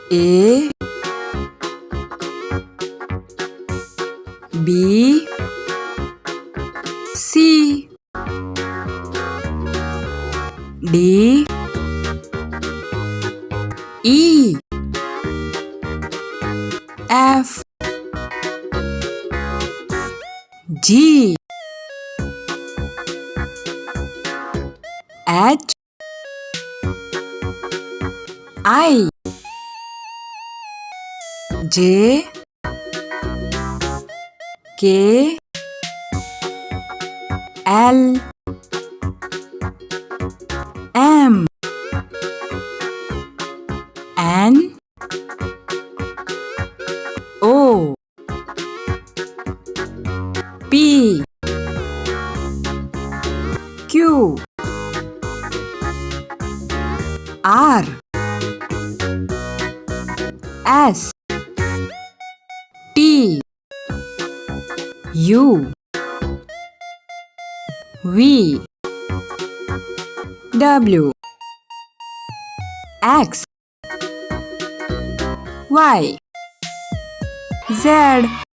A B C D E F G H I J K L M N O P Q R S T U V W X Y Z